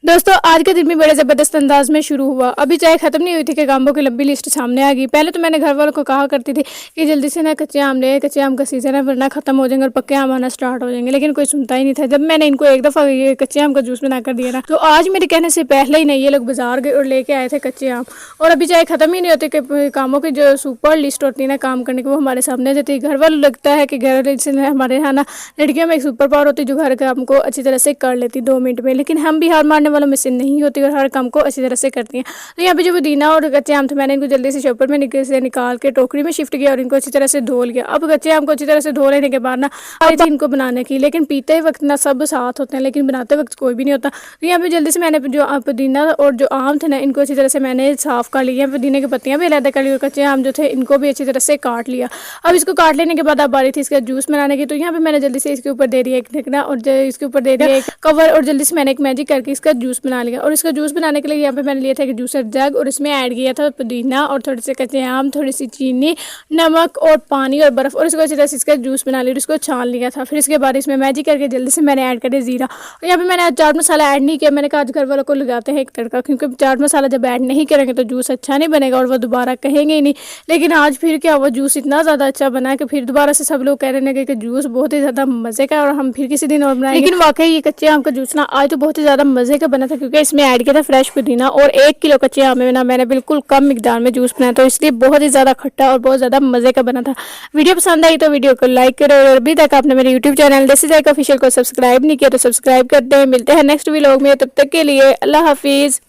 दोस्तों आज का दिन भी बड़े ज़बरदस्त अंदाज में शुरू हुआ। अभी चाय खत्म नहीं हुई थी कि आमों की लंबी लिस्ट सामने आ गई। पहले तो मैंने घर वालों को कहा करती थी कि जल्दी से ना कच्चे आम ले, कच्चे आम का सीज़न है वरना ख़त्म हो जाएंगे और पक्के आम आना स्टार्ट हो जाएंगे, लेकिन कोई सुनता ही नहीं था। जब मैंने इनको एक दफ़ा ये कच्चे आम का जूस बना कर दिया ना, तो आज मेरे कहने से पहले ही नहीं ये लोग बाजार गए और लेके आए थे कच्चे आम। और अभी चाय खत्म ही नहीं होती कि कामों की जो सुपर लिस्ट होती है ना काम करने की, वो हमारे सामने जाती है। घर वालों लगता है कि घर से हमारे यहाँ ना लड़कियों में एक सुपर पावर होती है जो घर काम को अच्छी तरह से कर लेती 2 मिनट में, लेकिन हम भी हार मारने वालों में से नहीं होती और हर काम को अच्छी तरह से करती हैं। तो यहाँ पे जो पुदीना और कच्चे आम थे मैंने इनको जल्दी से शॉपर में निकाल के टोकरी में शिफ्ट किया और इनको अच्छी तरह से धो लिया। अब कच्चे आम को अच्छी तरह से धो लेने के बाद ना आई थी इनको बनाने की, लेकिन पीते वक्त ना सब साथ होते हैं लेकिन बनाते वक्त कोई भी नहीं होता। तो यहाँ पे जल्दी से मैंने जो पुदीना और जो आम थे ना इनको अच्छी तरह से मैंने साफ कर लिया। पुदीने की पत्तियाँ भी अलग कर ली और कच्चे आम जो थे इनको भी अच्छी तरह से काट लिया। अब इसको काट लेने के बाद अब बारी थी इसका जूस बनाने की। तो यहाँ पे मैंने जल्दी से इसके ऊपर दे दिया एक ढकना और इसके ऊपर दे दिया एक कवर और जल्दी से मैंने एक मैजिक करके इसका जूस बना लिया। और इसका जूस बनाने के लिए यहाँ पे मैंने लिया था एक जूसर जग और इसमें ऐड किया था पुदीना और थोड़े से कच्चे आम, थोड़ी सी चीनी, नमक और पानी और बर्फ, और इसको अच्छी तरह से इसका जूस बना लिया और इसको छान लिया था। फिर इसके बाद इसमें मैजिक करके जल्दी से मैंने ऐड कर दिया जीरा। और यहाँ पे मैंने आज चाट मसाला ऐड नहीं किया। मैंने कहा आज घर वालों को लगाते हैं एक तड़का, क्योंकि चाट मसाला जब ऐड नहीं करेंगे तो जूस अच्छा नहीं बनेगा और वो दोबारा कहेंगे ही नहीं। लेकिन आज फिर क्या हुआ, जूस इतना ज़्यादा अच्छा बना कि फिर दोबारा से सब लोग कह रहे हैं कि जूस बहुत ही ज़्यादा मज़े का है और हम फिर किसी दिन और बनाएंगे। लेकिन वाकई ये कच्चे आम का जूस ना आज तो बहुत ही ज़्यादा मज़े का बना था, क्योंकि इसमें ऐड किया था फ्रेश पुदीना और 1 किलो कच्चे आम में ना मैंने बिल्कुल कम मिकदार में जूस बनाया, तो इसलिए बहुत ही ज़्यादा खट्टा और बहुत ज़्यादा मज़े का बना था। वीडियो पसंद आई तो वीडियो को लाइक करो और अभी तक आपने मेरे यूट्यूब चैनल देसी जायका ऑफिशियल को सब्सक्राइब नहीं किया तो सब्सक्राइब करते हैं। मिलते हैं नेक्स्ट व्लॉग में, तब तक के लिए अल्लाह हाफिज़।